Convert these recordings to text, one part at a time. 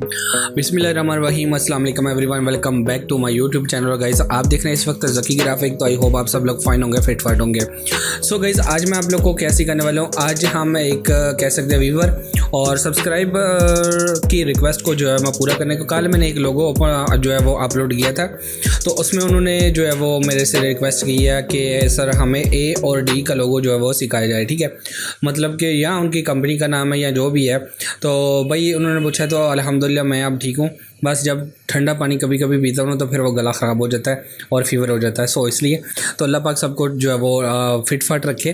बिस्मिल्लाहिर्रहमानिर्रहीम, अस्सलाम वालेकुम everyone, welcome back to my YouTube channel. Guys आप देख रहे हैं इस वक्त ज़की ग्राफिक। तो आई होप आप सब लोग फाइन होंगे, फिट फाट होंगे। सो गाइस आज मैं आप लोग को क्या सिखाने वाला हूँ। आज हम एक कह सकते हैं व्यूवर और सब्सक्राइब की रिक्वेस्ट को जो है मैं पूरा करने को, कल मैंने एक लोगो जो है वो अपलोड किया था, तो उसमें उन्होंने जो है वो मेरे से रिक्वेस्ट की है कि सर हमें ए और डी का लोगो जो है वो सिखाया जाए। ठीक है, मतलब कि या उनकी कंपनी का नाम है या जो भी है। तो भाई उन्होंने पूछा तो अल्हम्दुलिल्लाह मैं अब ठीक हूँ। बस जब ठंडा पानी कभी कभी पीता हूँ तो फिर वो गला ख़राब हो जाता है और फीवर हो जाता है। सो इसलिए तो अल्लाह पाक सबको जो है वो फिट फाट रखे।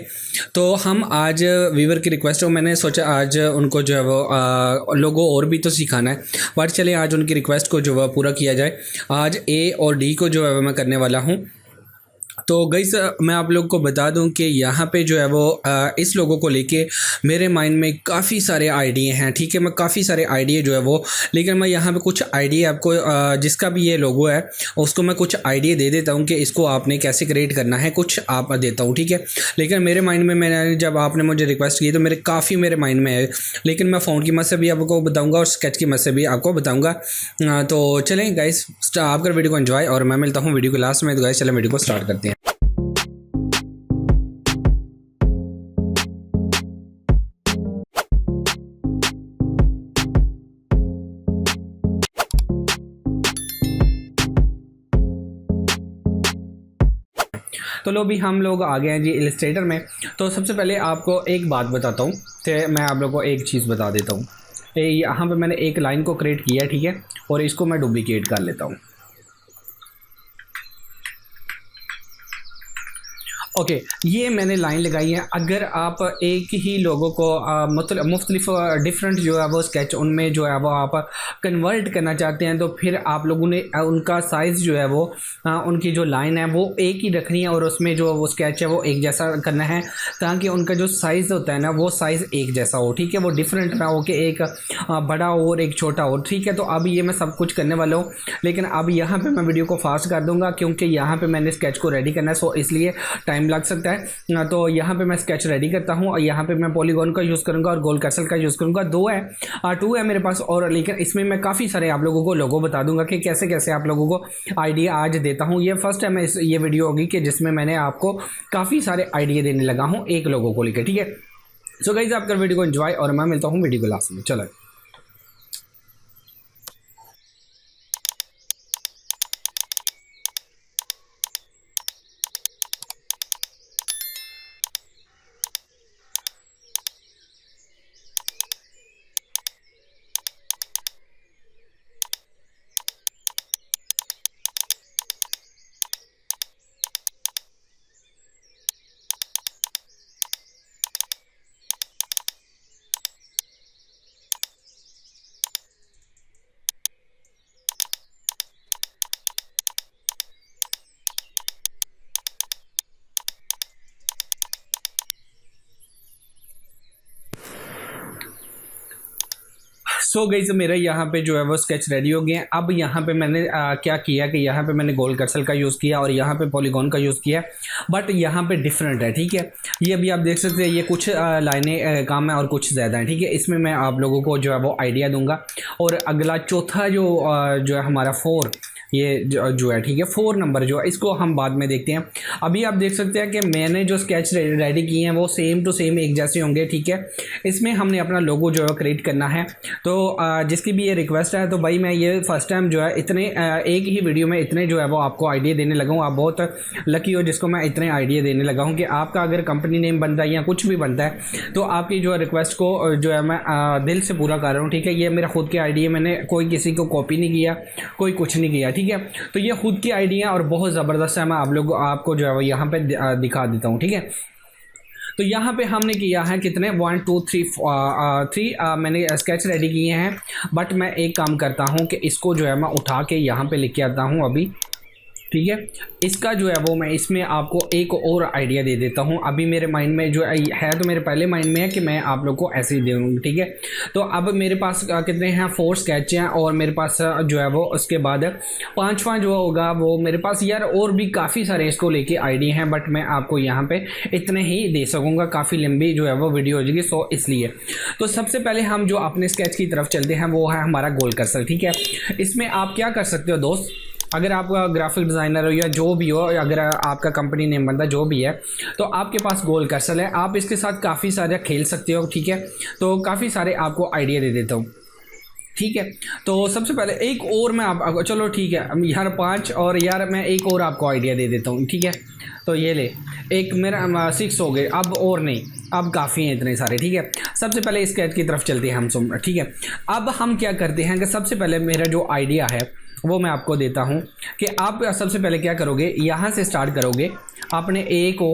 तो हम आज वीवर की रिक्वेस्ट हो, मैंने सोचा आज उनको जो है वो लोगों और भी तो सिखाना है, बट चले आज उनकी रिक्वेस्ट को जो है पूरा किया जाए। आज ए और डी को जो है मैं करने वाला हूँ। तो गाइस मैं आप लोग को बता दूं कि यहाँ पे जो है वो इस लोगों को लेके मेरे माइंड में काफ़ी सारे आइडिए हैं। ठीक है, मैं काफ़ी सारे आइडिए जो है वो, लेकिन मैं यहाँ पे कुछ आइडिया आपको जिसका भी ये लोगो है उसको मैं कुछ आइडिया दे देता हूँ कि इसको आपने कैसे क्रिएट करना है, कुछ आप देता हूँ। ठीक है, लेकिन मेरे माइंड में मैंने जब आपने मुझे रिक्वेस्ट की तो मेरे माइंड में है, लेकिन मैं फ़ोन की मदद से भी आपको बताऊँगा और स्केच की मदद से भी आपको बताऊँगा। तो चलें गाइस आप कर वीडियो को एंजॉय, और मैं मिलता हूँ वीडियो के लास्ट में। तो गाइस चलें वीडियो को स्टार्ट करते हैं। तो लो भी हम लोग आ गए हैं जी इलस्ट्रेटर में। तो सबसे पहले आपको एक बात बताता हूँ कि मैं आप लोगों को एक चीज़ बता देता हूँ। यहाँ पे मैंने एक लाइन को क्रिएट किया है, ठीक है, और इसको मैं डुप्लीकेट कर लेता हूँ। ओके, ये मैंने लाइन लगाई है। अगर आप एक ही लोगों को मतलब मुख्तलिफ डिफरेंट जो है वो स्केच उनमें जो है वो आप कन्वर्ट करना चाहते हैं, तो फिर आप लोगों ने उनका साइज़ जो है वो उनकी जो लाइन है वो एक ही रखनी है, और उसमें जो वो स्केच है वो एक जैसा करना है, ताकि उनका जो साइज़ होता है ना वो साइज़ एक जैसा हो। ठीक है, वो डिफरेंट ना हो कि एक बड़ा हो और एक छोटा हो। ठीक है, तो अब ये मैं सब कुछ करने वाला हूँ, लेकिन अब यहाँ पर मैं वीडियो को फास्ट कर दूँगा क्योंकि यहाँ पर मैंने स्केच को रेडी करना है, सो इसलिए टाइम लग सकता है। तो यहाँ पे मैं स्केच रेडी करता हूँ, और यहाँ पे मैं पॉलीगॉन का यूज़ करूँगा और गोल कैसल का यूज़ करूँगा। टू है मेरे पास, और लेकिन इसमें मैं काफ़ी सारे आप लोगों को लोगो बता दूंगा कि कैसे कैसे आप लोगों को आइडिया आज देता हूँ। ये फर्स्ट टाइम ये वीडियो होगी कि जिसमें मैंने आपको काफ़ी सारे आइडिया देने लगा हूँ एक लोगों को लेकर। ठीक है, सो गाइस आप कर वीडियो को एंजॉय, और मैं मिलता हूँ वीडियो को लास्ट में। चलो सो गाइस मेरा यहाँ पे जो है वो स्केच रेडी हो गया है। अब यहाँ पे मैंने क्या किया कि यहाँ पे मैंने गोल कर्सल का यूज़ किया और यहाँ पे पॉलीगॉन का यूज़ किया, बट यहाँ पे डिफरेंट है। ठीक है, ये भी आप देख सकते हैं, ये कुछ लाइनें कम है और कुछ ज़्यादा है। ठीक है, इसमें मैं आप लोगों को जो है वो आइडिया दूंगा। और अगला चौथा जो है हमारा 4 ये जो है, ठीक है, 4 नंबर जो है इसको हम बाद में देखते हैं। अभी आप देख सकते हैं कि मैंने जो स्केच रेडी किए हैं वो सेम टू सेम एक जैसे होंगे। ठीक है, इसमें हमने अपना लोगो जो है क्रिएट करना है। तो जिसकी भी ये रिक्वेस्ट है, तो भाई मैं ये फर्स्ट टाइम जो है इतने एक ही वीडियो में इतने जो है वो आपको आइडिया देने लगा हूँ। आप बहुत लकी हो जिसको मैं इतने आइडिया देने लगा हूँ कि आपका अगर कंपनी नेम बनता है या कुछ भी बनता है तो आपकी जो है रिक्वेस्ट को जो है मैं दिल से पूरा कर रहा हूँ। ठीक है, ये मेरा खुद के आइडिया, मैंने कोई किसी को कॉपी नहीं किया, कोई कुछ नहीं किया। ठीक है, तो ये खुद की आइडिया और बहुत ज़बरदस्त है। मैं आपको जो है वो यहाँ पे दिखा देता हूँ। ठीक है, तो यहाँ पे हमने किया है कितने 1 2 3 मैंने स्केच रेडी किए हैं, बट मैं एक काम करता हूँ कि इसको जो है मैं उठा के यहाँ पे लिख के आता हूँ। अभी ठीक है। इसका जो है वो मैं इसमें आपको एक और आइडिया दे देता हूँ। अभी मेरे माइंड में जो है तो मेरे पहले माइंड में है कि मैं आप लोग को ऐसे ही दे दूँगी, ठीक है। तो अब मेरे पास कितने हैं, 4 स्केच हैं और मेरे पास जो है वो उसके बाद 5वां जो होगा वो मेरे पास यार और भी काफ़ी सारे इसको लेके आइडिया हैं, बट मैं आपको यहाँ पे इतने ही दे सकूँगा, काफ़ी लंबी जो है वो वीडियो हो जाएगी, सो इसलिए। तो सबसे पहले हम जो अपने स्केच की तरफ चलते हैं वो है हमारा गोल कर्सर, ठीक है। इसमें आप क्या कर सकते हो दोस्त, अगर आप ग्राफिक डिज़ाइनर हो या जो भी हो, अगर आपका कंपनी नेम बनता जो भी है, तो आपके पास गोल कर्सर है, आप इसके साथ काफ़ी सारे खेल सकते हो, ठीक है। तो काफ़ी सारे आपको आइडिया दे देता हूँ, ठीक है। तो सबसे पहले एक और मैं आप चलो ठीक है यार 5 और यार मैं एक और आपको आइडिया दे देता हूँ, ठीक है। तो ये ले, एक मेरा 6 हो गए, अब और नहीं, अब काफ़ी हैं इतने सारे, ठीक है। सबसे पहले स्केच की तरफ चलते हैं हम सब, ठीक है। अब हम क्या करते हैं कि सबसे पहले मेरा जो आइडिया है वो मैं आपको देता हूँ कि आप सबसे पहले क्या करोगे, यहाँ से स्टार्ट करोगे आपने ए को,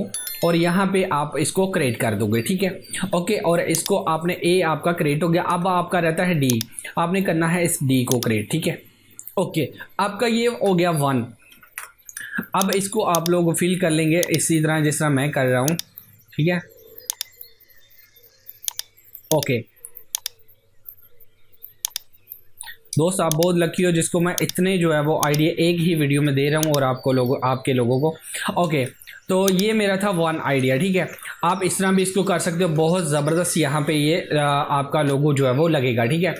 और यहाँ पे आप इसको क्रिएट कर दोगे, ठीक है। ओके, और इसको आपने ए आपका क्रिएट हो गया, अब आपका रहता है डी, आपने करना है इस डी को क्रिएट, ठीक है। ओके, आपका ये हो गया 1। अब इसको आप लोग फिल कर लेंगे इसी तरह जिस तरह मैं कर रहा हूँ, ठीक है। ओके दोस्त, आप बहुत लकी हो जिसको मैं इतने जो है वो आइडिया एक ही वीडियो में दे रहा हूँ और आपके लोगों को। ओके, तो ये मेरा था 1 आइडिया, ठीक है। आप इस तरह भी इसको कर सकते हो, बहुत ज़बरदस्त यहाँ पे ये आपका लोगो जो है वो लगेगा, ठीक है।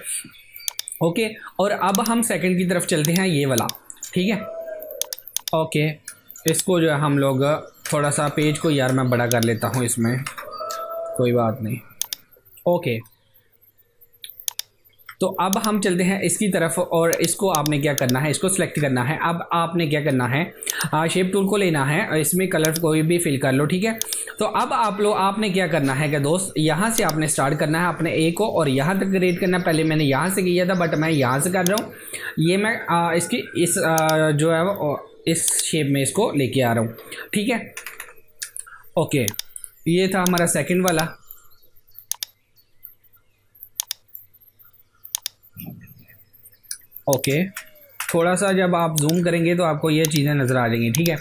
ओके, और अब हम सेकंड की तरफ चलते हैं, ये वाला, ठीक है। ओके, इसको जो है हम लोग थोड़ा सा पेज को यार मैं बड़ा कर लेता हूँ इसमें, कोई बात नहीं। ओके, तो अब हम चलते हैं इसकी तरफ, और इसको आपने क्या करना है, इसको सिलेक्ट करना है। अब आपने क्या करना है, शेप टूल को लेना है, इसमें कलर कोई भी फिल कर लो, ठीक है। तो अब आपने क्या करना है कि दोस्त, यहाँ से आपने स्टार्ट करना है अपने ए को और यहाँ तक क्रिएट करना है। पहले मैंने यहाँ से किया था बट मैं यहाँ से कर रहा हूँ, ये मैं इसकी इस जो है वो इस शेप में इसको लेके आ रहा हूँ, ठीक है। ओके, ये था हमारा सेकंड वाला। ओके, थोड़ा सा जब आप जूम करेंगे तो आपको ये चीज़ें नज़र आ जाएंगी, ठीक है।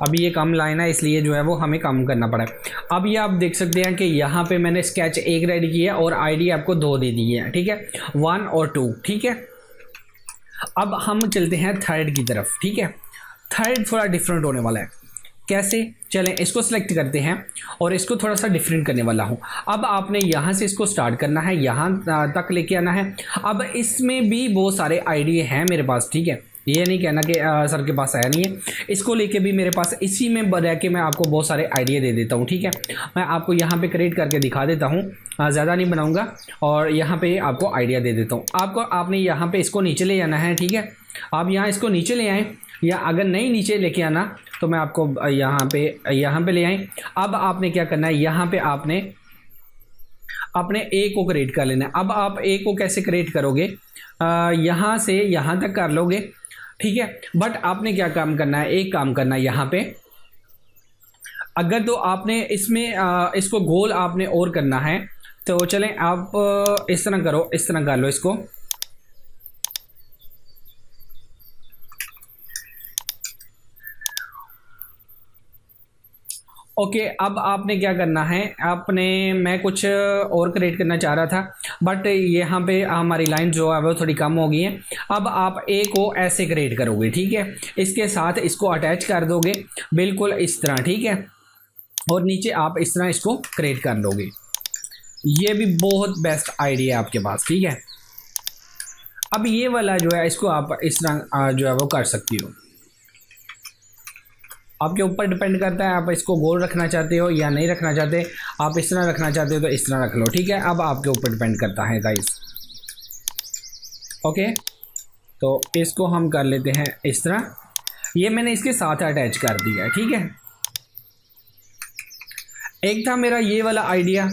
अभी ये कम लाइन है इसलिए जो है वो हमें कम करना पड़ा है। अब ये आप देख सकते हैं कि यहाँ पे मैंने स्केच 1 रेडी किया और आईडी आपको 2 दे दी है, ठीक है, 1 और 2, ठीक है। अब हम चलते हैं थर्ड की तरफ, ठीक है। थर्ड थोड़ा डिफरेंट होने वाला है, कैसे, चलें इसको सिलेक्ट करते हैं और इसको थोड़ा सा डिफरेंट करने वाला हूं। अब आपने यहाँ से इसको स्टार्ट करना है, यहाँ तक लेके आना है। अब इसमें भी बहुत सारे आइडिया हैं मेरे पास, ठीक है, ये नहीं कहना कि सर के पास है नहीं है, इसको लेके भी मेरे पास इसी में रह के मैं आपको बहुत सारे आइडिया दे देता हूँ, ठीक है। मैं आपको यहाँ पे क्रिएट करके दिखा देता हूँ, ज़्यादा नहीं बनाऊँगा, और यहाँ पे आपको आइडिया दे देता हूँ। आपने यहाँ पे इसको नीचे ले जाना है, ठीक है। आप यहाँ इसको नीचे ले आएँ, या अगर नहीं नीचे लेके आना तो मैं आपको यहाँ पे ले आए। अब आपने क्या करना है, यहाँ पे आपने अपने ए को क्रिएट कर लेना है। अब आप ए को कैसे क्रिएट करोगे, यहाँ से यहाँ तक कर लोगे, ठीक है। बट आपने क्या काम करना है, एक काम करना है यहाँ पे, अगर तो आपने इसमें इसको गोल आपने और करना है तो चलें आप इस तरह करो, इस तरह कर लो इसको। ओके, अब आपने क्या करना है, मैं कुछ और क्रिएट करना चाह रहा था बट यहाँ पे हमारी लाइन जो है वो थोड़ी कम हो गई है। अब आप ए को ऐसे क्रिएट करोगे, ठीक है, इसके साथ इसको अटैच कर दोगे बिल्कुल इस तरह, ठीक है, और नीचे आप इस तरह इसको क्रिएट कर लोगे। ये भी बहुत बेस्ट आइडिया है आपके पास, ठीक है। अब ये वाला जो है इसको आप इस तरह जो है वो कर सकती हो, आपके ऊपर डिपेंड करता है, आप इसको गोल रखना चाहते हो या नहीं रखना चाहते। आप इस तरह रखना चाहते हो तो इस तरह रख लो, ठीक है। अब आपके ऊपर डिपेंड करता है गाइस। ओके, तो इसको हम कर लेते हैं इस तरह, ये मैंने इसके साथ अटैच कर दिया है, ठीक है। एक था मेरा ये वाला आइडिया,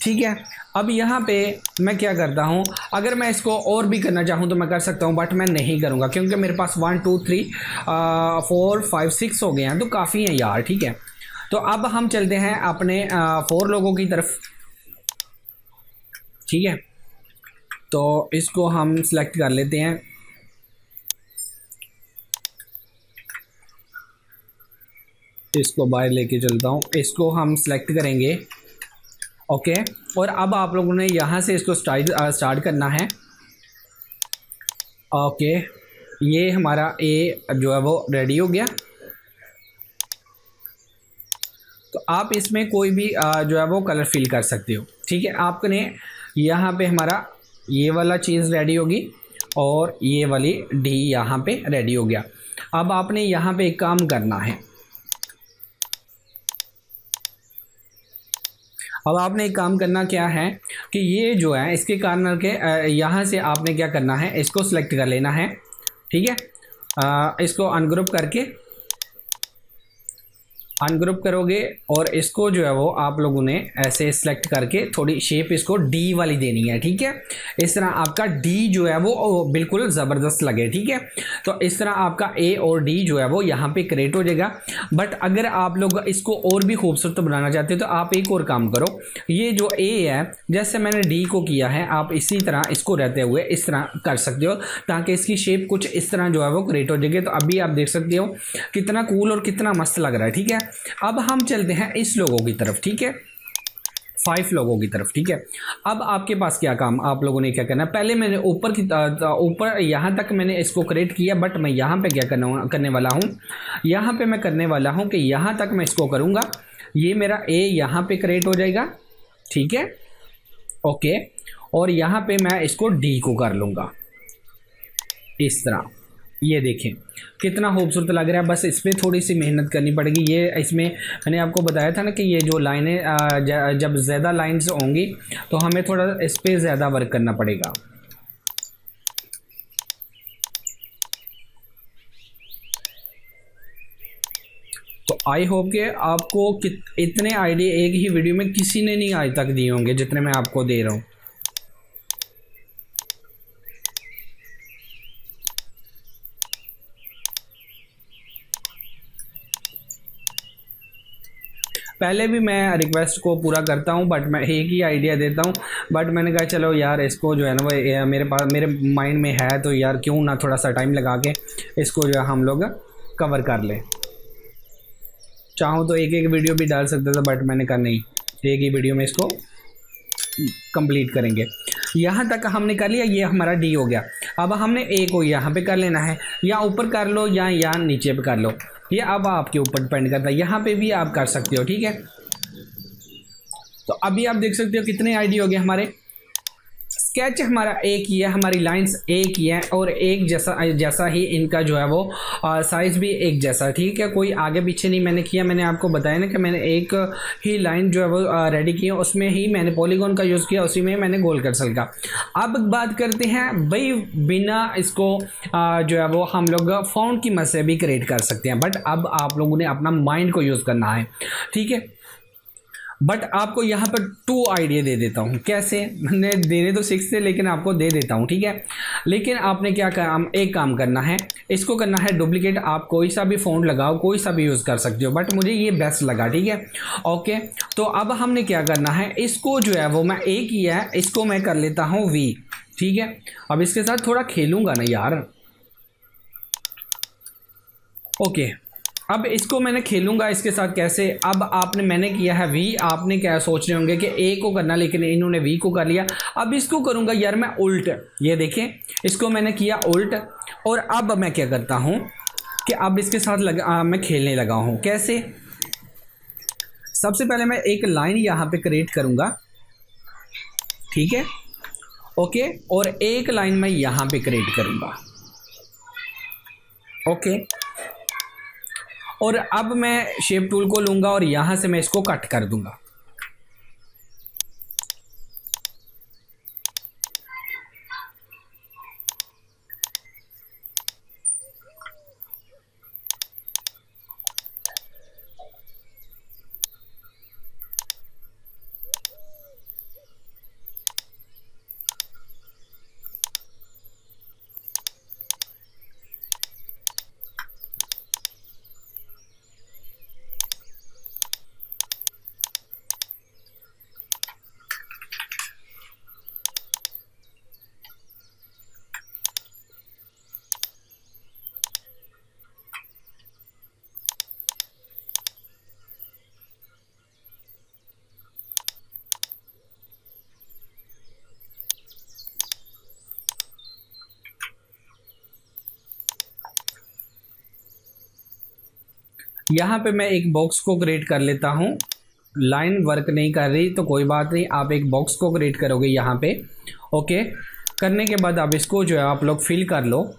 ठीक है। अब यहाँ पे मैं क्या करता हूँ, अगर मैं इसको और भी करना चाहूँ तो मैं कर सकता हूँ बट मैं नहीं करूँगा क्योंकि मेरे पास 1 2 3 4 5 6 हो गए हैं तो काफ़ी हैं यार, ठीक है। तो अब हम चलते हैं अपने 4 लोगों की तरफ, ठीक है। तो इसको हम सिलेक्ट कर लेते हैं। इसको बाहर लेके चलता हूँ, इसको हम सेलेक्ट करेंगे। ओके, और अब आप लोगों ने यहाँ से इसको स्टार्ट करना है। ओके, ये हमारा ए जो है वो रेडी हो गया। तो आप इसमें कोई भी जो है वो कलर फिल कर सकते हो। ठीक है, आपने यहाँ पे हमारा ये वाला चीज़ रेडी होगी और ये वाली डी यहाँ पे रेडी हो गया। अब आपने यहाँ पे एक काम करना है, अब आपने एक काम करना क्या है कि ये जो है इसके कॉर्नर के यहाँ से आपने क्या करना है, इसको सिलेक्ट कर लेना है। ठीक है, इसको अनग्रुप करके अनग्रुप करोगे और इसको जो है वो आप लोगों ने ऐसे सिलेक्ट करके थोड़ी शेप इसको डी वाली देनी है। ठीक है, इस तरह आपका डी जो है वो बिल्कुल ज़बरदस्त लगे। ठीक है, तो इस तरह आपका ए और डी जो है वो यहाँ पे क्रिएट हो जाएगा। बट अगर आप लोग इसको और भी खूबसूरत बनाना चाहते हो तो आप एक और काम करो, ये जो ए है जैसे मैंने डी को किया है, आप इसी तरह इसको रहते हुए इस तरह कर सकते हो ताकि इसकी शेप कुछ इस तरह जो है वो क्रिएट हो जाएगी। तो अभी आप देख सकते हो कितना कूल और कितना मस्त लग रहा है। ठीक है, अब हम चलते हैं इस लोगों की तरफ। ठीक है, 5 लोगों की तरफ। ठीक है, अब आपके पास क्या काम, आप लोगों ने क्या करना है, पहले मैंने ऊपर यहाँ तक मैंने इसको क्रिएट किया, बट मैं यहाँ पे क्या करने वाला हूँ, यहाँ पे मैं करने वाला हूँ कि यहाँ तक मैं इसको करूँगा, ये मेरा ए यहाँ पे क्रिएट हो जाएगा। ठीक है, ओके, और यहाँ पे मैं इसको डी को कर लूँगा इस तरह। ये देखें कितना खूबसूरत लग रहा है, बस इस पर थोड़ी सी मेहनत करनी पड़ेगी। ये इसमें मैंने आपको बताया था ना कि ये जो लाइनें जब ज़्यादा लाइन्स होंगी तो हमें थोड़ा इस पर ज़्यादा वर्क करना पड़ेगा। तो आई होप कि आपको इतने आइडिया एक ही वीडियो में किसी ने नहीं आज तक दिए होंगे जितने मैं आपको दे रहा हूँ। पहले भी मैं रिक्वेस्ट को पूरा करता हूं, बट मैं एक ही आइडिया देता हूं, बट मैंने कहा चलो यार इसको जो है ना वो मेरे माइंड में है तो यार क्यों ना थोड़ा सा टाइम लगा के इसको जो है हम लोग कवर कर लें। चाहूँ तो एक एक वीडियो भी डाल सकते थे, बट मैंने कहा नहीं, एक ही वीडियो में इसको कंप्लीट करेंगे। यहाँ तक हमने कर लिया, ये हमारा डी हो गया। अब हमने ए को यहाँ पे कर लेना है, या ऊपर कर लो या यहाँ नीचे पे कर लो, ये अब आपके ऊपर डिपेंड करता है, यहाँ पे भी आप कर सकते हो। ठीक है, तो अभी आप देख सकते हो कितने आईडी हो गए हमारे। स्केच हमारा एक ही है, हमारी लाइंस एक ही है और एक जैसा ही इनका जो है वो साइज़ भी एक जैसा। ठीक है, कोई आगे पीछे नहीं मैंने किया। मैंने आपको बताया ना कि मैंने एक ही लाइन जो है वो रेडी की है, उसमें ही मैंने पॉलीगॉन का यूज़ किया, उसी में मैंने गोल सर्कल का। अब बात करते हैं भाई, बिना इसको जो है वो हम लोग फ़ॉन्ट की मदद से भी क्रिएट कर सकते हैं, बट अब आप लोगों ने अपना माइंड को यूज़ करना है। ठीक है, बट आपको यहाँ पर 2 आइडिया दे देता हूँ। कैसे, मैंने देने तो 6 थे लेकिन आपको दे देता हूँ। ठीक है, लेकिन आपने क्या काम, एक काम करना है, इसको करना है डुप्लीकेट। आप कोई सा भी फ़ॉन्ट लगाओ, कोई सा भी यूज़ कर सकते हो, बट मुझे ये बेस्ट लगा। ठीक है, ओके, तो अब हमने क्या करना है, इसको जो है वो मैं एक ही है, इसको मैं कर लेता हूँ V। ठीक है, अब इसके साथ थोड़ा खेलूँगा ना यार। ओके, अब इसको मैंने खेलूंगा इसके साथ कैसे। अब मैंने किया है V, आपने क्या सोच रहे होंगे कि A को करना, लेकिन इन्होंने V को कर लिया। अब इसको करूंगा यार मैं उल्ट, ये देखें इसको मैंने किया उल्ट। और अब मैं क्या करता हूं कि अब इसके साथ मैं खेलने लगा हूं। कैसे, सबसे पहले मैं एक लाइन यहां पे क्रिएट करूंगा। ठीक है, ओके, और एक लाइन मैं यहां पे क्रिएट करूंगा। ओके, और अब मैं शेप टूल को लूंगा और यहां से मैं इसको कट कर दूंगा। यहाँ पे मैं एक बॉक्स को क्रिएट कर लेता हूँ। लाइन वर्क नहीं कर रही तो कोई बात नहीं, आप एक बॉक्स को क्रिएट करोगे यहाँ पे। ओके, करने के बाद अब इसको जो है आप लोग फिल कर लो,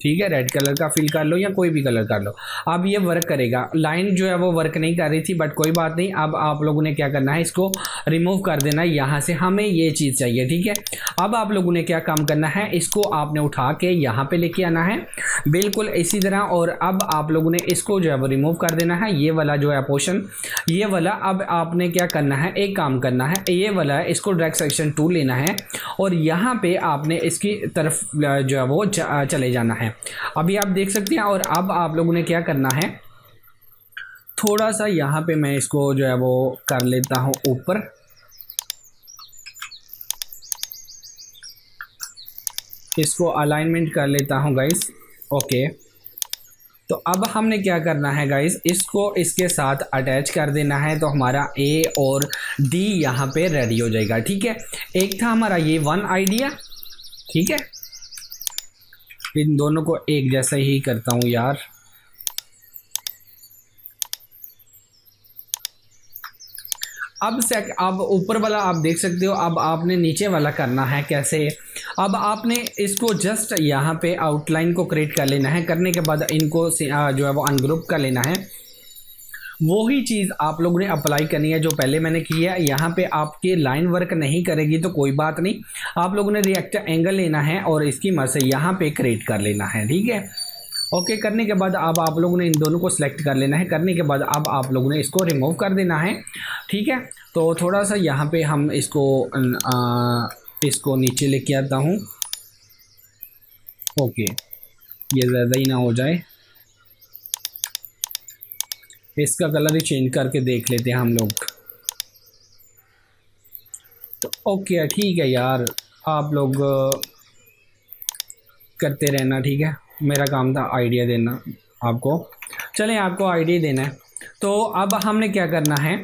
ठीक है, रेड कलर का फिल कर लो या कोई भी कलर कर लो। अब ये वर्क करेगा। लाइन जो है वो वर्क नहीं कर रही थी, बट कोई बात नहीं। अब आप लोगों ने क्या करना है, इसको रिमूव कर देना है यहाँ से, हमें ये चीज़ चाहिए, ठीक है। अब आप लोगों ने क्या काम करना है, इसको आपने उठा के यहाँ पे लेके आना है, बिल्कुल इसी तरह। और अब आप लोगों ने इसको जो है वो रिमूव कर देना है, ये वाला जो है पोर्शन, ये वाला। अब आपने क्या करना है, एक काम करना है, ये वाला इसको ड्रैग सेक्शन 2 लेना है और यहाँ पे आपने इसकी तरफ जो है वो चले जाना है। अभी आप देख सकते हैं। और अब आप लोगों ने क्या करना है, थोड़ा सा यहाँ पे मैं इसको जो है वो कर लेता हूँ ऊपर, इसको अलाइनमेंट कर लेता हूँ गाइस। ओके, तो अब हमने क्या करना है गाइस, इसको इसके साथ अटैच कर देना है, तो हमारा ए और डी यहाँ पे रेडी हो जाएगा, ठीक है। एक था हमारा ये वन आइडिया, ठीक है। इन दोनों को एक जैसा ही करता हूँ यार। अब ऊपर वाला आप देख सकते हो। अब आपने नीचे वाला करना है कैसे, अब आपने इसको जस्ट यहाँ पे आउटलाइन को क्रिएट कर लेना है। करने के बाद इनको जो है वो अनग्रुप कर लेना है। वही चीज़ आप लोगों ने अप्लाई करनी है जो पहले मैंने किया है। यहाँ पे आपकी लाइन वर्क नहीं करेगी तो कोई बात नहीं, आप लोगों ने रिएक्ट एंगल लेना है और इसकी मदद से यहाँ पे क्रिएट कर लेना है, ठीक है। ओके, करने के बाद अब आप लोगों ने इन दोनों को सिलेक्ट कर लेना है। करने के बाद अब आप लोगों ने इसको रिमूव कर देना है, ठीक है। तो थोड़ा सा यहाँ पे हम इसको नीचे लेके आता हूँ। ओके, ये ज़्यादा ही ना हो जाए, इसका कलर ही चेंज करके देख लेते हैं हम लोग। तो ओके, ठीक है यार, आप लोग करते रहना, ठीक है। मेरा काम था आइडिया देना आपको, चलें आपको आइडिया देना है। तो अब हमने क्या करना है,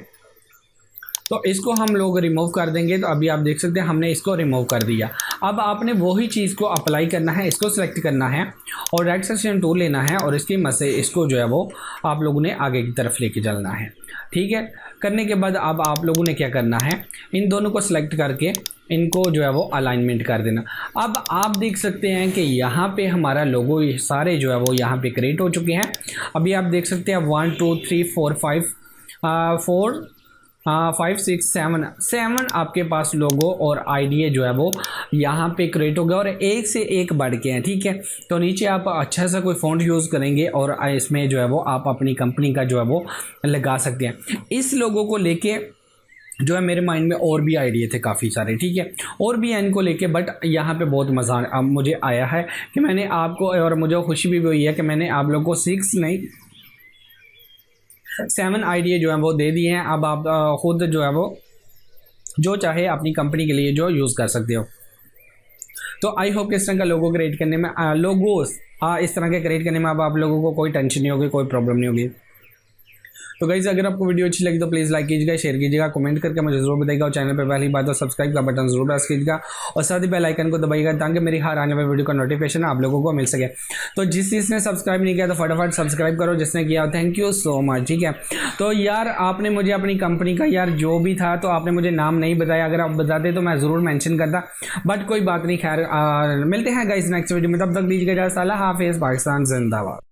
तो इसको हम लोग रिमूव कर देंगे। तो अभी आप देख सकते हैं हमने इसको रिमूव कर दिया। अब आपने वही चीज़ को अप्लाई करना है, इसको सिलेक्ट करना है और रेड सेक्शन 2 लेना है और इसकी मदद से इसको जो है वो आप लोगों ने आगे की तरफ लेके चलना है, ठीक है। करने के बाद अब आप लोगों ने क्या करना है, इन दोनों को सिलेक्ट करके इनको जो है वो अलाइनमेंट कर देना। अब आप देख सकते हैं कि यहाँ पे हमारा लोगो सारे जो है वो यहाँ पे क्रिएट हो चुके हैं। अभी आप देख सकते हैं 1 2 3 4 5 6 7 आपके पास लोगो और आइडिया जो है वो यहाँ पे क्रिएट हो गया और एक से एक बढ़ के हैं, ठीक है। तो नीचे आप अच्छा सा कोई फ़ॉन्ट यूज़ करेंगे और इसमें जो है वो आप अपनी कंपनी का जो है वो लगा सकते हैं। इस लोगो को लेके जो है मेरे माइंड में और भी आइडिया थे काफ़ी सारे, ठीक है, और भी इनको लेके, बट यहाँ पे बहुत मज़ा मुझे आया है कि मैंने आपको, और मुझे खुशी भी हुई है कि मैंने आप लोगों को 6 नहीं 7 आइडिया जो है वो दे दिए हैं। अब आप खुद जो है वो जो चाहे अपनी कंपनी के लिए जो यूज़ कर सकते हो। तो आई होप कि इस तरह का लोगो क्रिएट करने में इस तरह के क्रिएट करने में अब आप लोगों को कोई टेंशन नहीं होगी, कोई प्रॉब्लम नहीं होगी। तो गाइस, अगर आपको वीडियो अच्छी लगी तो प्लीज़ लाइक कीजिएगा, शेयर कीजिएगा, कमेंट करके मुझे जरूर बताइएगा और चैनल पर पहली बात तो सब्सक्राइब का बटन जरूर प्रेस कीजिएगा और साथ ही बेल आइकन को दबाइएगा ताकि मेरी हर आने वाली वीडियो का नोटिफिकेशन आप लोगों को मिल सके। तो जिसने सब्सक्राइब नहीं किया तो फटाफट सब्सक्राइब करो, जिसने किया थैंक यू सो मच, ठीक है। तो यार आपने मुझे अपनी कंपनी का यार जो भी था तो आपने मुझे नाम नहीं बताया, अगर आप बताते तो मैं ज़रूर मैंशन करता, बट कोई बात नहीं। खैर मिलते हैं गाइस नेक्स्ट वीडियो में, तब तक दीजिएगा इजाज़त। अल्लाह हाफिज़, पाकिस्तान जिंदाबाद।